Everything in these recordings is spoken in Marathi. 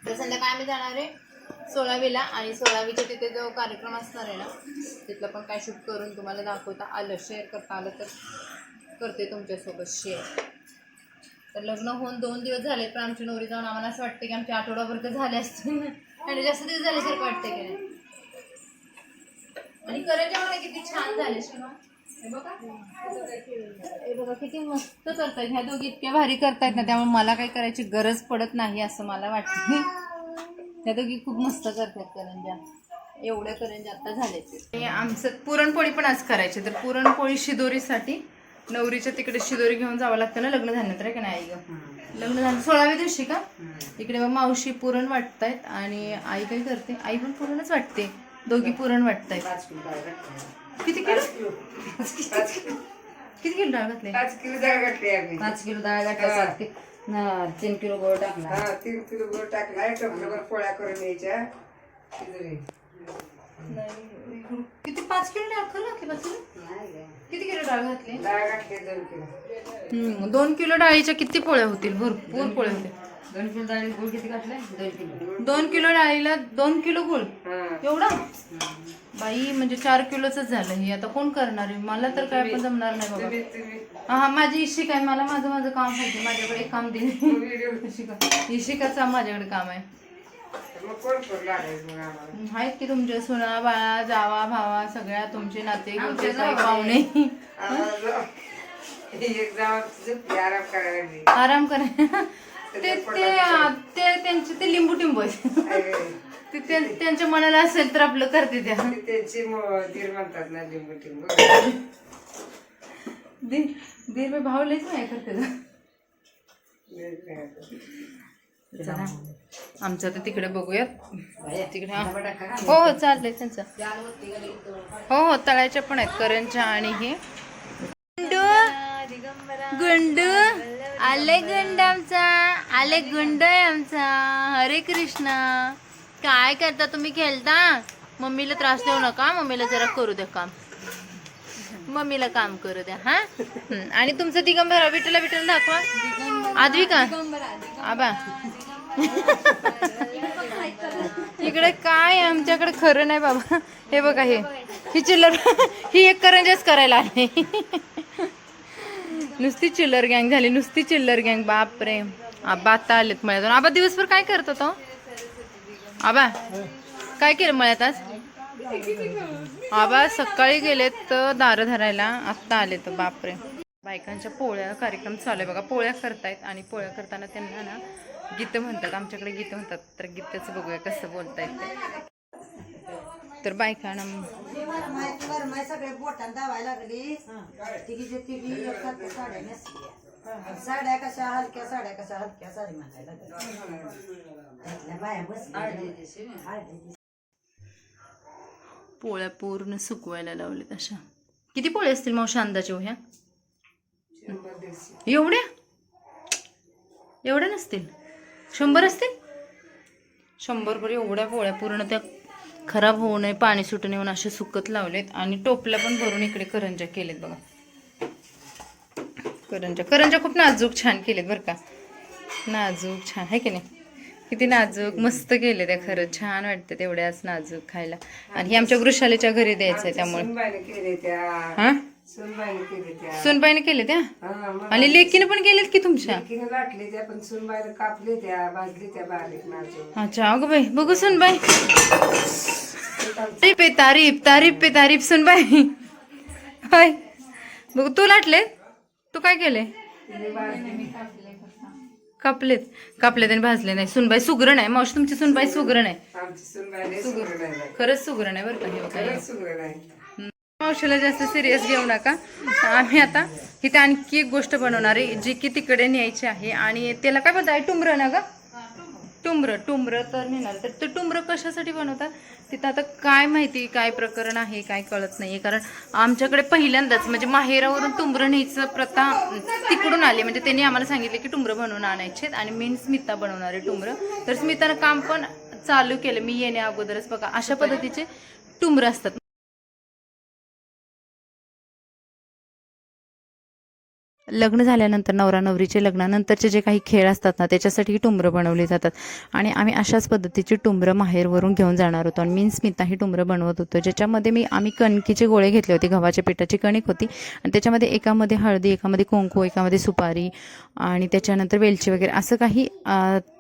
तर संध्याकाळी आम्ही जाणार आहे 16वीला आणि 16वीच्या तिथे जो कार्यक्रम असणार आहे ना तिथलं पण काय शूट करून तुम्हाला दाखवता आलं, शेअर करता आलं तर करते तुमच्यासोबत शेअर. तर लग्न होऊन 2 दिवस झाले पण आमची नवरी जाऊन आम्हाला असं वाटतं की आमच्या आठवडाभर तर झाले असतील आणि जास्त दिवस झाल्यासारखं वाटतं की नाही. आणि करंजा मला किती छान झाले शिवा, हे बघा किती मस्त करतायत ह्या दोघी, इतक्या भारी करतायत ना त्यामुळे मला काही करायची गरज पडत नाही असं मला वाटतं. ह्या दोघी खूप मस्त करतात करंजा. एवढ्या करंजा आता झाले. आमचं पुरणपोळी पण आज करायची, तर पुरणपोळी शिदोरीसाठी नवरीच्या तिकडे शिदोरी घेऊन जावं लागतं ना लग्न झाल्यानंतर, आहे का नाही आई ग? लग्न झालं 16व्या दिवशी का इकडे मावशी पुरण वाटतायत आणि आई काय करते, आई पण पुरणच वाटते, दोघी पुरण वाटतायत. किती किलो किती किलो डाळ घातली? 5 किलो डाळ घातली आम्ही. 5 किलो डाळ घातली, 3 किलो गोळ टाकला. 3 किलो गोळ टाकला, टोपल्यावर पोळ्या करून यायच्या. किती 5 किलो डाळ खरं घातली? 5 किलो किती किलो डाळ घातली? डाळ घातली 2 किलो. 2 किलो डाळीच्या किती पोळ्या होतील? भरपूर पोळ्या होतील. 2 किलो डाळी गुळ किती घातलाय? 2 किलो. 2 किलो डाळीला 2 किलो गुळ, एवढा? बाई म्हणजे 4 किलोच झालं हे. आता कोण करणार आहे? मला तर काय पण जमणार नाही बाबा. हा माझी इशिका आहे, मला माझं काम पाहिजे, माझ्याकडे एक काम दे. इशिकाचं माझ्याकडे काम आहे. आहेत की तुमच्या सुना बाळा जावा भावा सगळ्या तुमचे नाते गोते पाहुणे. आराम करा. ते त्यांचे ते लिंबू टिंबू आहेत, त्यांच्या मनाला असेल तर आपलं करते त्या. त्यांची दीर म्हणतात ना लिंबू टिंबू. दीर मी भावलेच नाही करते. चला आमचं तर तिकडे बघूयात तिकडे. हो हो चाललंय त्यांचं. हो तळायच्या पण आहेत करंजा. आणि हे गुंडू आले, गुंड आमचा आले, गुंड आहे आमचा. हरे कृष्णा. काय करता तुम्ही? खेळता? मम्मीला त्रास देऊ नका, मम्मीला जरा करू द्या काम, मम्मीला काम करू द्या. हा आणि तुमचं दिगंबरा विठ्ठला विठ्ठल दाखवा. आदवी का आबा इकडे काय आमच्याकडे खरं नाही बाबा. हे बघा ही चिल्लर ही एक करंजाच करायला आले. नुसती चिल्लर गँग झाली, नुसती चिल्लर गँग. बापरे. आबा आता आलेत मळ्यातून. आबा दिवसभर काय करत होता आबा? काय केलं मळ्यात आज? आबा सकाळी गेलेत तर दारं धरायला, आत्ता आले तर. बापरे. बायकांच्या पोळ्या कार्यक्रम चालू आहे बघा. पोळ्या करतायत आणि पोळ्या करताना त्यांना ना गीतं म्हणतात, आमच्याकडे गीतं म्हणतात. तर गीतच बघूया कसं बोलतायत ते. तर बायकांना सगळे बोटान दावायला लागली. साड्या कशा हलक्या, साड्या कशा हलक्या, साडी म्हणायला पोळ्या पूर्ण सुकवायला लावलेत अशा. किती पोळ्या असतील मावशी अंदाजे ह्या? एवढ्या एवढ्या नसतील, 100 असतील. 100 भर एवढ्या पोळ्या पूर्ण त्या खराब होऊ नये, पाणी सुटून येऊन असे सुकत लावलेत. आणि टोपल्या पण भरून इकडे करंजा केलेत बघा. करंजा खूप नाजूक छान केलेत बरं का. नाजूक छान आहे की नाही? किती नाजूक मस्त केले त्या. खरंच छान वाटतं तेवढ्याच नाजूक खायला. आणि हे आमच्या वृषालीच्या घरी द्यायचंय त्यामुळे. हा सुनबाईने केले त्या आणि लेकीने पण केलेत की तुमच्या? अच्छा अगं बाई बघू सुनबाई. तारीफ आहे तारीफ, तारीफ पे तारीफ सुनबाई. हाय बघू तू लाटले, तू काय केले? कापलेत कापलेत आणि भाजले नाही. सुनबाई सुगरण आहे मावशी, तुमची सुनबाई सुगरण आहे. खरंच सुगरण आहे बरं का. मावशीला जास्त सिरियस घेऊ नका. आम्ही आता इथे आणखी एक गोष्ट बनवणार आहे जी की तिकडे न्यायची आहे. आणि त्याला काय म्हणतात? टुंबर ना ग? टुंबर तर नेणार. तर ते टुंबर कशासाठी बनवतात तिथं आता काय माहिती, काय प्रकरण आहे काय कळत नाहीये. कारण आमच्याकडे पहिल्यांदाच म्हणजे माहेरावरून टुंबर न्यायचं प्रथा तिकडून आली. म्हणजे त्यांनी आम्हाला सांगितले की टुंबर बनवून आणायचे आणि मेन स्मिता बनवणार आहे टुंबर. तर स्मितानं काम पण चालू केलं मी येण्या अगोदरच. बघा अशा पद्धतीचे टुंबर असतात. लग्न झाल्यानंतर नवरा नवरीचे लग्नानंतरचे जे काही खेळ असतात ना त्याच्यासाठी टुमरं बनवली जातात आणि आम्ही अशाच पद्धतीची टुमरं माहेरवरून घेऊन जाणार होतो आणि मी स्मिता ही टुमरं बनवत होतो, ज्याच्यामध्ये आम्ही कणकीचे गोळे घेतले होते, गव्हाच्या पिठाची कणिक होती आणि त्याच्यामध्ये एकामध्ये हळदी, एकामध्ये कुंकू, एकामध्ये सुपारी आणि त्याच्यानंतर वेलची वगैरे असं काही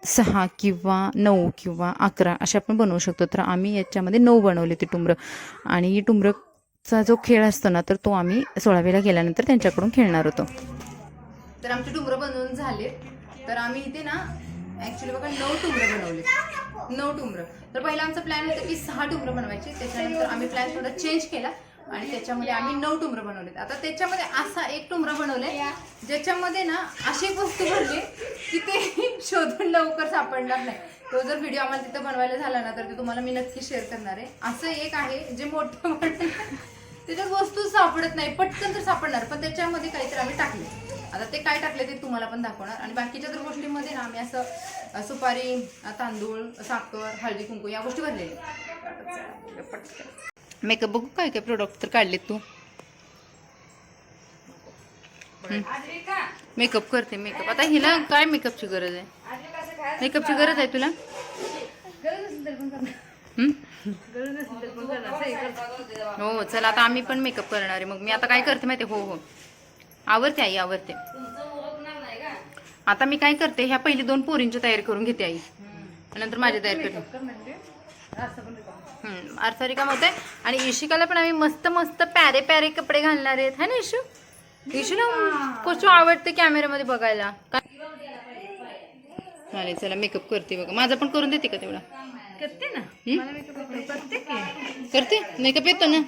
6 किंवा 9 किंवा 11 असे आपण बनवू शकतो. तर आम्ही याच्यामध्ये 9 बनवले ते टुमरं आणि ही टुमरंचा जो खेळ असतो ना तर तो आम्ही 16वीला गेल्यानंतर त्यांच्याकडून खेळणार होतो. तर आमचे टुमरं बनवून झाले. तर आम्ही इथे ना ॲक्च्युली बघा 9 टुमरं बनवले, 9 टुमरं. तर पहिला आमचा प्लॅन होता की 6 टुमरं बनवायची, त्याच्यानंतर आम्ही प्लॅन थोडा चेंज केला आणि त्याच्यामध्ये आम्ही 9 टुमरं बनवलेत. आता त्याच्यामध्ये असा एक टुमरा बनवलाय ज्याच्यामध्ये ना अशी एक वस्तू भरली की ते शोधून लवकर सापडणार नाही. तो जर व्हिडिओ आम्हाला तिथं बनवायला झाला ना तर ते तुम्हाला मी नक्की शेअर करणार आहे. असं एक आहे जे मोठं त्याच्यात वस्तू सापडत नाही, पटकन तर सापडणार पण त्याच्यामध्ये काहीतरी आम्ही टाकले. आता ते काय टाकले ते तुम्हाला पण दाखवणार आणि बाकीच्या तर गोष्टींमध्ये ना आम्ही असं सुपारी, तांदूळ, साखर, हळदी, कुंकू या गोष्टी भरलेल्या. मेकअप बघू काय काय प्रोडक्ट तर काढलेत तू. मेकअप करते मेकअप. आता हिला काय मेकअपची गरज आहे? मेकअपची गरज आहे तुला? हो चला आता आम्ही पण मेकअप करणार आहे. मग मी आता काय करते माहिती? हो आवरते आई, आवरते. आता मी काय करते, ह्या पहिली 2 पोरींची तयारी करून घेते आई, नंतर माझी तयारी करते. आरसारी काम होते आणि इशिकाला पण आम्ही मस्त मस्त प्यारे प्यारे कपडे घालणार आहेत, है ना इशू? इशूला कसं आवडते कॅमेऱ्यामध्ये बघायला. चालेल चला मेकअप करते बघा. माझा पण करून देते का तेवढा? करते ना, करते मेकअप येतो ना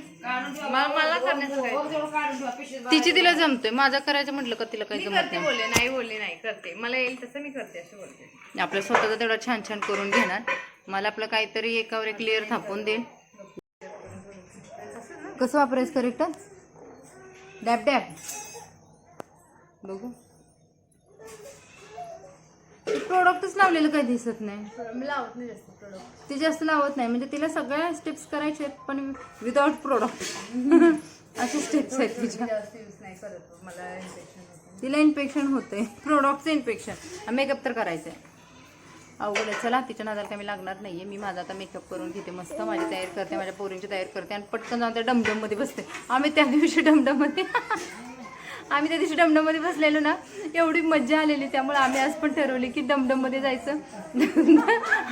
मला करण्याचं. तिची तिला जमतोय, माझा करायचं म्हटलं का तिला काही जमत नाही. बोलले नाही करते, मला येईल तसं मी करते असं बोलते. आपलं स्वतःचा तेवढा छान छान करून घेणार. मला आपलं काहीतरी एकावर एक लेअर थापून देईल. कसं वापरायचं करेक्ट? डॅब डॅब बघू. प्रोडक्टच लावलेलं काही दिसत नाही. मी लावत नाही जास्त प्रोडक्ट, ती जास्त लावत नाही. म्हणजे तिला सगळ्या स्टेप्स करायच्या आहेत पण विदाउट प्रोडक्ट अशा स्टेप्स आहेत तिच्या. जास्त यूज नाही करत, मला इन्फेक्शन, तिला इन्फेक्शन होते, प्रोडक्टचं इन्फेक्शन. मेकअप तर करायचं आहे, अवघड आहे. चला तिच्या नादाला काही लागणार नाहीये. मी माझा आता मेकअप करून घेते, मस्त माझी तयारी करते, माझ्या पोरींची तयारी करते आणि पटकन जाऊन त्या डमडममध्ये बसते. आम्ही त्या दिवशी डमडममध्ये बसलेलो ना, एवढी मज्जा आलेली. त्यामुळे आम्ही आज पण ठरवली की डमडममध्ये जायचं.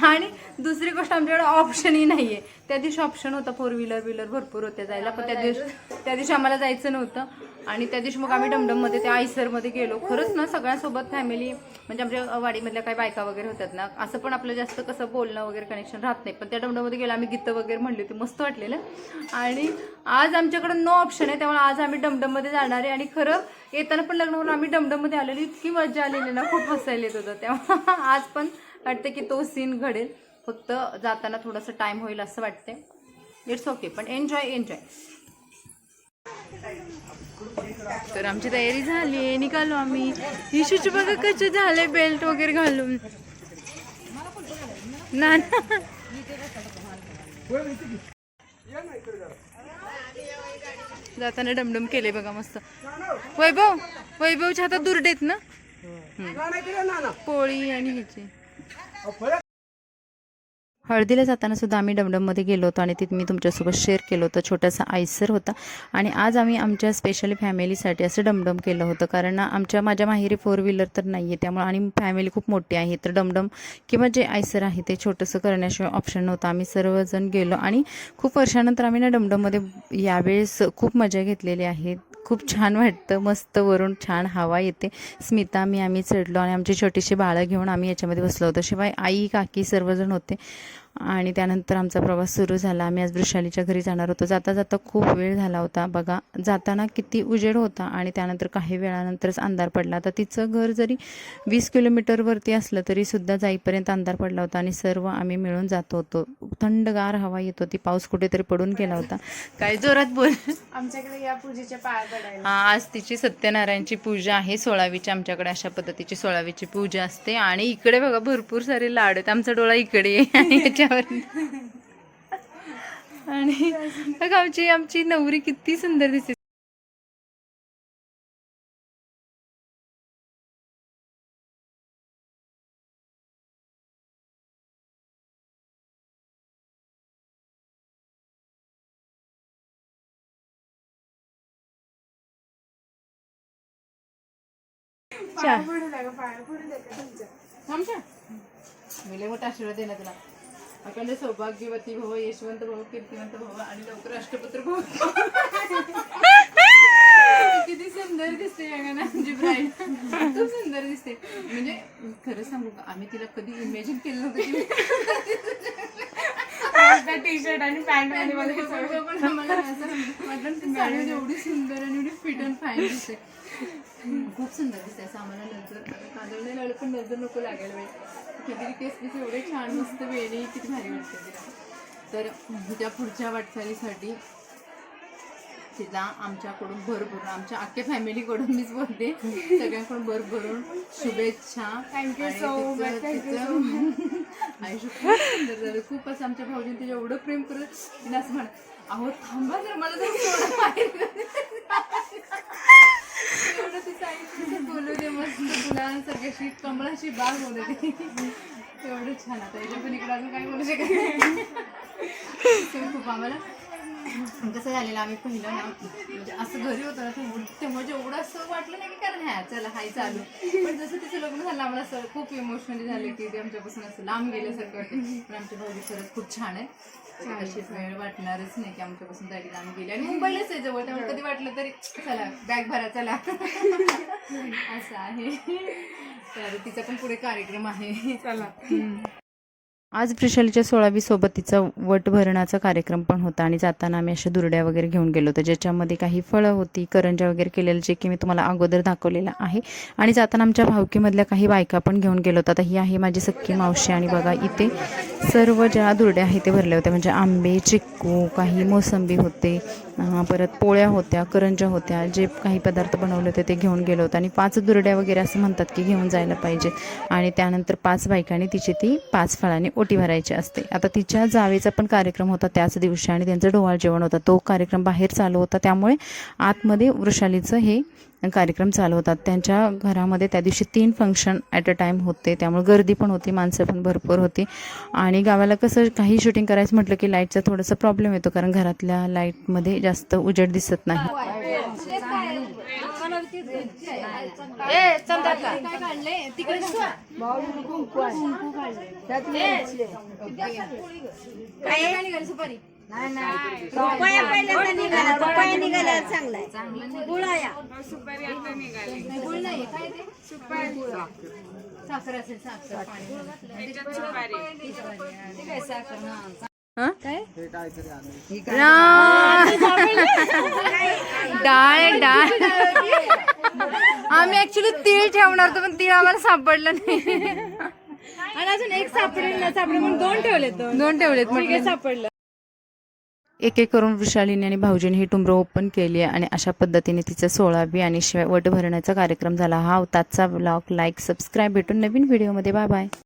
आणि दुसरी गोष्ट आमच्याकडे ऑप्शनही नाही आहे. त्या दिवशी ऑप्शन होता 4 व्हीलर भरपूर होत्या जायला, पण त्या दिवशी आम्हाला जायचं नव्हतं. आणि त्या दिवशी मग आम्ही डमडममध्ये त्या आयसरमध्ये गेलो. खरंच ना सगळ्यांसोबत फॅमिली म्हणजे आमच्या वाडीमधल्या काही बायका वगैरे होत्यात ना, असं पण आपलं जास्त कसं बोलणं वगैरे कनेक्शन राहत नाही. पण त्या डमडममध्ये गेलो आम्ही, गीतं वगैरे म्हणली होती, मस्त वाटलेलं. आणि आज आमच्याकडं नो ऑप्शन आहे, त्यामुळे आज आम्ही डमडममध्ये जाणार आहे. आणि खरं येताना पण लग्नावरून आम्ही डमडममध्ये आलेली, इतकी मजा आलेली ना, खूप हसायला येत होतं. तेव्हा आज पण वाटतं की तो सीन घडेल, फक्त जाताना थोडंसं टाईम होईल असं वाटतंय. इट्स ओके, पण एन्जॉय. तर आमची तयारी झाली, निघालो आम्ही. इशूची बघा कसं झालंय, बेल्ट वगैरे घालून ना. जाताना डमडम केले बघा मस्त. वैभवच्या हातात दुर्डेत ना पोळी आणि ह्याची. हळदीला जाताना सुद्धा आम्ही डमडममध्ये गेलो होतो आणि तिथे मी तुमच्यासोबत शेअर केलं होतं. छोटासा आयसर होता आणि आज आम्ही आमच्या स्पेशली फॅमिलीसाठी असं डमडम केलं होतं. कारण माझ्या माहेरी 4 व्हीलर तर नाही आहे, त्यामुळे आणि फॅमिली खूप मोठी आहे. तर डमडम किंवा जे आयसर आहे ते छोटंसं करण्याशिवाय ऑप्शन नव्हतं. आम्ही सर्वजण गेलो आणि खूप वर्षानंतर आम्ही ना डमडममध्ये यावेळेस खूप मजा घेतलेली आहे. खूप छान वाटतं, मस्त वरून छान हवा येते. स्मिता आम्ही चढलो आणि आमची छोटीशी बाळं घेऊन आम्ही याच्यामध्ये बसलो होतो. शिवाय आई काकी सर्वजण होते. आणि त्यानंतर आमचा प्रवास सुरू झाला. आम्ही आज वृषालीच्या घरी जाणार होतो. जाता जाता खूप वेळ झाला होता बघा. जाताना किती उजेड होता आणि त्यानंतर काही वेळानंतरच अंधार पडला. आता तिचं घर जरी 20 किलोमीटरवरती असलं तरी सुद्धा जाईपर्यंत अंधार पडला होता आणि सर्व आम्ही मिळून जात होतो. थंडगार हवा येत होती. पाऊस कुठेतरी पडून गेला होता. काय जोरात बोल. आमच्याकडे या पूजेच्या पाया पडायला. आज तिची सत्यनारायणची पूजा आहे 16वीची. आमच्याकडे अशा पद्धतीची 16वीची पूजा असते. आणि इकडे बघा भरपूर सारे लाड आहेत. आमचा डोळा इकडे आहे आणि आमची नवरी किती सुंदर दिसते. मी लय मोठा आशीर्वाद देणार तुला. अखंड सौभाग्यवती भव, यशवंत भव, कीर्तिवंत भव आणि लवकर अष्टपुत्र भव. किती सुंदर दिसते आमची ब्राईड. खूप सुंदर दिसते. म्हणजे खरं सांगू का, आम्ही तिला कधी इमॅजिन केलं नव्हतं की टी शर्ट आणि पॅन्ट मध्ये पण आम्हाला असं वाटलं ती साडी एवढी सुंदर आणि एवढी फिट अँड फाईन दिसते. खूप सुंदर दिसते. असं आम्हाला नंतर कांदळले लावलं पण नजर नको लागायला पाहिजे. किती केस पीस एवढे छान मस्त वेणी किती भारी वाटते तिला. तर तिच्या पुढच्या वाटचालीसाठी तिला आमच्याकडून भरभरून, आमच्या अख्ख्या फॅमिलीकडून मीच बोलते, सगळ्यांकडून भरभरून शुभेच्छा. Thank you so much. आयुष्य खूप सुंदर झालं. खूप असं आमच्या भाऊजींनी तिला एवढं प्रेम करत तिला असं म्हणत, अहो थांबा जर मला जर सोडा बाहेर एवढं तिचं आयुष्य बोलू दे मस्त तुला सगळ्याशी कमळाशी बाग होऊ दे. एवढं छान. आता याच्या पण इकडे अजून काय बोलू शकत. खूप आम्हाला कसं झालेलं, आम्ही पहिलं ना म्हणजे असं घरी होतं ना तेव्हा जेवढं असं वाटलं नाही की कारण ह्या चला हाय चालू, पण जसं तिचं लग्न झालं आम्हाला असं खूप इमोशनली झालं की ते आमच्यापासून असं लांब गेल्यासारखं वाटतं. पण आमच्या भाऊजी खरंच खूप छान आहे. अशीच वेळ वाटणारच नाही की आमच्यापासून जागी लांब गेली. आणि मुंबईलाच आहे जवळ, त्यामुळे कधी वाटलं तरी चला बॅग भरा चला असं आहे. तर तिचा पण पुढे कार्यक्रम आहे. चला. आज वृषालीच्या 16वी सोबत तिचा वट भरणाचा कार्यक्रम पण होता आणि जाताना आम्ही अशा दुर्ड्या वगैरे घेऊन गेलो होतो, ज्याच्यामध्ये काही फळं होती, करंजा वगैरे केलेलं, जे की मी तुम्हाला अगोदर दाखवलेलं आहे. आणि जाताना आमच्या भावकीमधल्या काही बायका पण घेऊन गेलो होतो. आता ही आहे माझी सख्खी मावशी आणि बघा इथे सर्व ज्या दुर्ड्या आहेत ते भरल्या होत्या. म्हणजे आंबे, चिक्कू, काही मोसंबी होते, परत पोळ्या होत्या, करंजा होत्या, जे काही पदार्थ बनवले होते ते घेऊन गेलो होतो. आणि 5 दुर्ड्या वगैरे असं म्हणतात की घेऊन जायला पाहिजे. आणि त्यानंतर 5 बायकांनी तिची ती 5 फळांनी ओटी भरायची असते. आता तिच्या जावेचा पण कार्यक्रम होता त्याच दिवशी आणि त्यांचं डोहाळ जेवण होतं. तो कार्यक्रम बाहेर चालू होता, त्यामुळे आतमध्ये वृषालीचं हे कार्यक्रम चालू होतात. त्यांच्या घरामध्ये त्या दिवशी 3 फंक्शन ॲट अ टाईम होते, त्यामुळे गर्दी पण होती, माणसं पण भरपूर होती. आणि गावाला कसं काही शूटिंग करायचं म्हटलं की लाईटचा थोडासा प्रॉब्लेम येतो, कारण घरातल्या लाईटमध्ये जास्त उजेड दिसत नाही. डाळ डाळ आम्ही ऍक्च्युली तीळ ठेवणार होतो, पण तीळ आम्हाला सापडलं नाही. आणि अजून एक सापडेल ना, सापडेल म्हणून 2 ठेवलेत. 2 ठेवलेत सापडलं. एक एक करून वृषालीने आणि भाऊजीने ही टुमरं ओपन केली आहे आणि अशा पद्धतीने तिचं 16वी आणि शिवाय वट भरण्याचा कार्यक्रम झाला. हा आजचा व्लॉग लाईक सबस्क्राईब. भेटून नवीन व्हिडिओमध्ये. Bye bye.